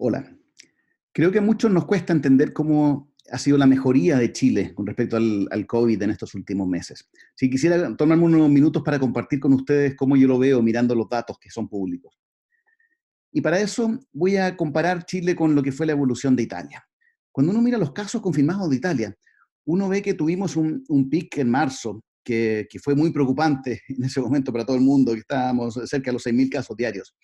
Hola. Creo que a muchos nos cuesta entender cómo ha sido la mejoría de Chile con respecto al COVID en estos últimos meses. Si quisiera tomarme unos minutos para compartir con ustedes cómo yo lo veo mirando los datos que son públicos. Y para eso voy a comparar Chile con lo que fue la evolución de Italia. Cuando uno mira los casos confirmados de Italia, uno ve que tuvimos un pic en marzo que fue muy preocupante en ese momento para todo el mundo, que estábamos cerca de los 6.000 casos diarios.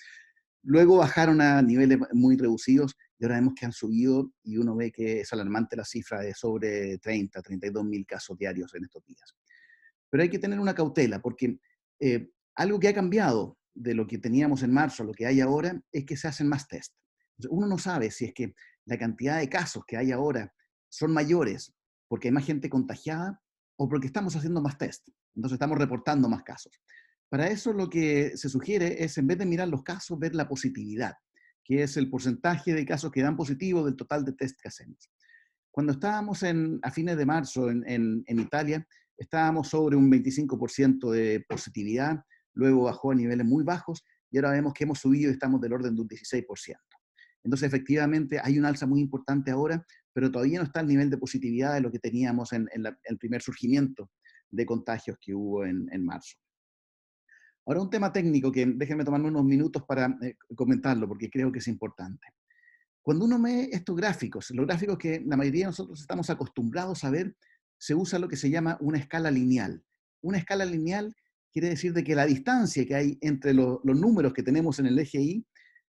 Luego bajaron a niveles muy reducidos y ahora vemos que han subido y uno ve que es alarmante la cifra de sobre 32.000 casos diarios en estos días. Pero hay que tener una cautela porque algo que ha cambiado de lo que teníamos en marzo a lo que hay ahora es que se hacen más test. Entonces, uno no sabe si es que la cantidad de casos que hay ahora son mayores porque hay más gente contagiada o porque estamos haciendo más test. Entonces estamos reportando más casos. Para eso lo que se sugiere es, en vez de mirar los casos, ver la positividad, que es el porcentaje de casos que dan positivo del total de test que hacemos. Cuando estábamos a fines de marzo en Italia, estábamos sobre un 25% de positividad, luego bajó a niveles muy bajos y ahora vemos que hemos subido y estamos del orden de un 16%. Entonces, efectivamente, hay un alza muy importante ahora, pero todavía no está al nivel de positividad de lo que teníamos en el primer surgimiento de contagios que hubo en marzo. Ahora un tema técnico que déjenme tomarme unos minutos para comentarlo porque creo que es importante. Cuando uno ve estos gráficos, los gráficos que la mayoría de nosotros estamos acostumbrados a ver, se usa lo que se llama una escala lineal. Una escala lineal quiere decir de que la distancia que hay entre los números que tenemos en el eje Y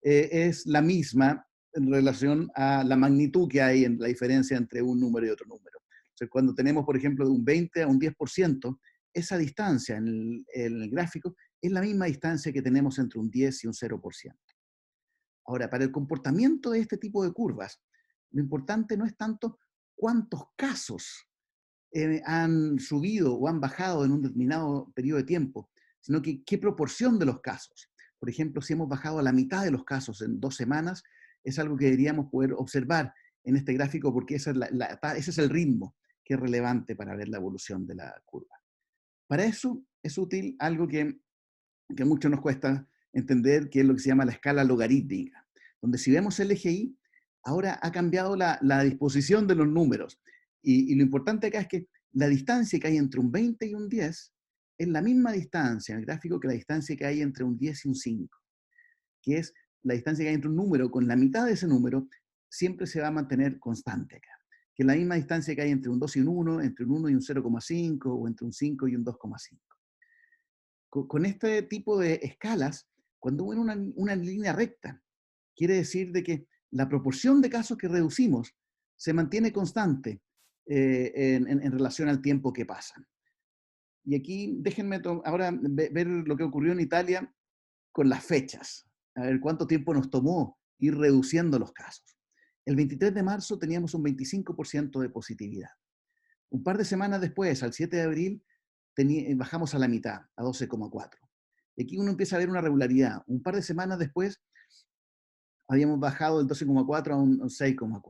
es la misma en relación a la magnitud que hay en la diferencia entre un número y otro número. Entonces, cuando tenemos, por ejemplo, de un 20 a un 10%, esa distancia en el gráfico es la misma distancia que tenemos entre un 10 y un 0%. Ahora, para el comportamiento de este tipo de curvas, lo importante no es tanto cuántos casos han subido o han bajado en un determinado periodo de tiempo, sino que qué proporción de los casos. Por ejemplo, si hemos bajado a la mitad de los casos en 2 semanas, es algo que deberíamos poder observar en este gráfico porque ese es el ritmo que es relevante para ver la evolución de la curva. Para eso es útil algo que a muchos nos cuesta entender, que es lo que se llama la escala logarítmica, donde si vemos el eje Y, ahora ha cambiado la disposición de los números. Y lo importante acá es que la distancia que hay entre un 20 y un 10 es la misma distancia en el gráfico que la distancia que hay entre un 10 y un 5, que es la distancia que hay entre un número con la mitad de ese número, siempre se va a mantener constante acá, que es la misma distancia que hay entre un 2 y un 1, entre un 1 y un 0,5 o entre un 5 y un 2,5. Con este tipo de escalas, cuando uno una línea recta, quiere decir de que la proporción de casos que reducimos se mantiene constante en relación al tiempo que pasa. Y aquí déjenme ahora ver lo que ocurrió en Italia con las fechas, a ver cuánto tiempo nos tomó ir reduciendo los casos. El 23 de marzo teníamos un 25% de positividad. Un par de semanas después, al 7 de abril, bajamos a la mitad, a 12,4. Y aquí uno empieza a ver una regularidad. Un par de semanas después, habíamos bajado del 12,4 a un 6,4.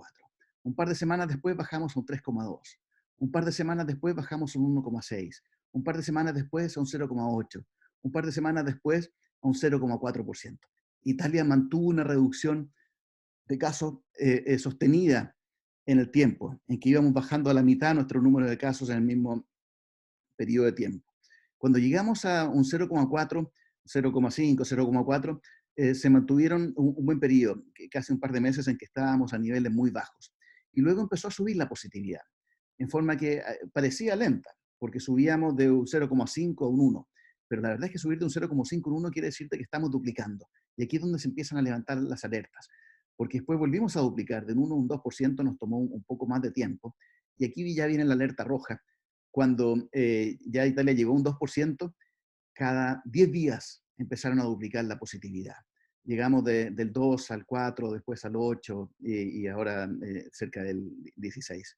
Un par de semanas después, bajamos a un 3,2. Un par de semanas después, bajamos a un 1,6. Un par de semanas después, a un 0,8. Un par de semanas después, a un 0,4%. Italia mantuvo una reducción de casos sostenida en el tiempo, en que íbamos bajando a la mitad nuestro número de casos en el mismo periodo de tiempo. Cuando llegamos a un 0,4, 0,5, 0,4, se mantuvieron un buen periodo, casi un par de meses en que estábamos a niveles muy bajos. Y luego empezó a subir la positividad, en forma que parecía lenta, porque subíamos de un 0,5 a un 1. Pero la verdad es que subir de un 0,5 a un 1 quiere decirte que estamos duplicando. Y aquí es donde se empiezan a levantar las alertas. Porque después volvimos a duplicar, de un 1 a un 2% nos tomó un poco más de tiempo. Y aquí ya viene la alerta roja, cuando ya Italia llegó a un 2%, cada 10 días empezaron a duplicar la positividad. Llegamos del 2 al 4, después al 8 y ahora cerca del 16.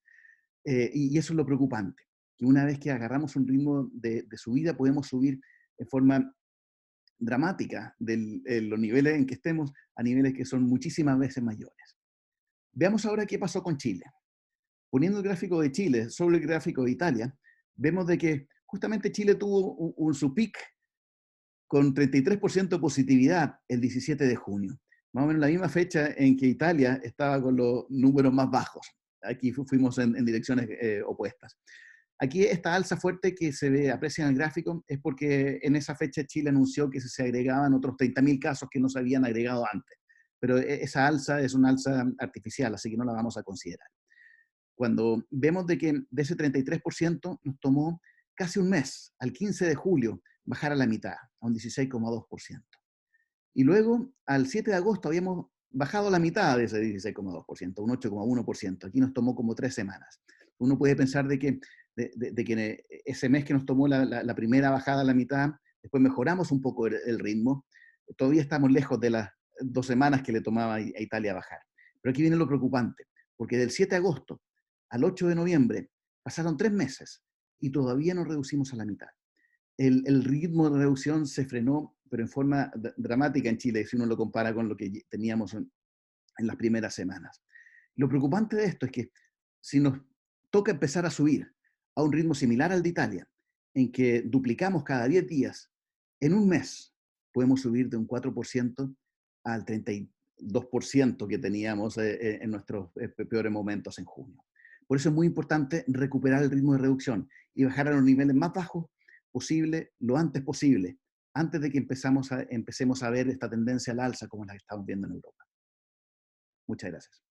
Y eso es lo preocupante, que una vez que agarramos un ritmo de subida, podemos subir en forma dramática de los niveles en que estemos a niveles que son muchísimas veces mayores. Veamos ahora qué pasó con Chile. Poniendo el gráfico de Chile sobre el gráfico de Italia, vemos de que justamente Chile tuvo su pic con 33% de positividad el 17 de junio. más o menos la misma fecha en que Italia estaba con los números más bajos. Aquí fuimos en direcciones opuestas. Aquí esta alza fuerte que se ve, aprecia en el gráfico es porque en esa fecha Chile anunció que se agregaban otros 30.000 casos que no se habían agregado antes. Pero esa alza es una alza artificial, así que no la vamos a considerar. Cuando vemos de que de ese 33% nos tomó casi un mes, al 15 de julio, bajar a la mitad, a un 16,2%. Y luego, al 7 de agosto, habíamos bajado a la mitad de ese 16,2%, un 8,1%. Aquí nos tomó como 3 semanas. Uno puede pensar de que ese mes que nos tomó la primera bajada a la mitad, después mejoramos un poco el ritmo. Todavía estamos lejos de las 2 semanas que le tomaba a Italia bajar. Pero aquí viene lo preocupante, porque del 7 de agosto al 8 de noviembre pasaron 3 meses y todavía no reducimos a la mitad. El ritmo de reducción se frenó, pero en forma dramática en Chile, si uno lo compara con lo que teníamos en las primeras semanas. Lo preocupante de esto es que si nos toca empezar a subir a un ritmo similar al de Italia, en que duplicamos cada 10 días, en un mes podemos subir de un 4% al 32% que teníamos en nuestros peores momentos en junio. Por eso es muy importante recuperar el ritmo de reducción y bajar a los niveles más bajos posible, lo antes posible, antes de que empecemos a ver esta tendencia al alza como la que estamos viendo en Europa. Muchas gracias.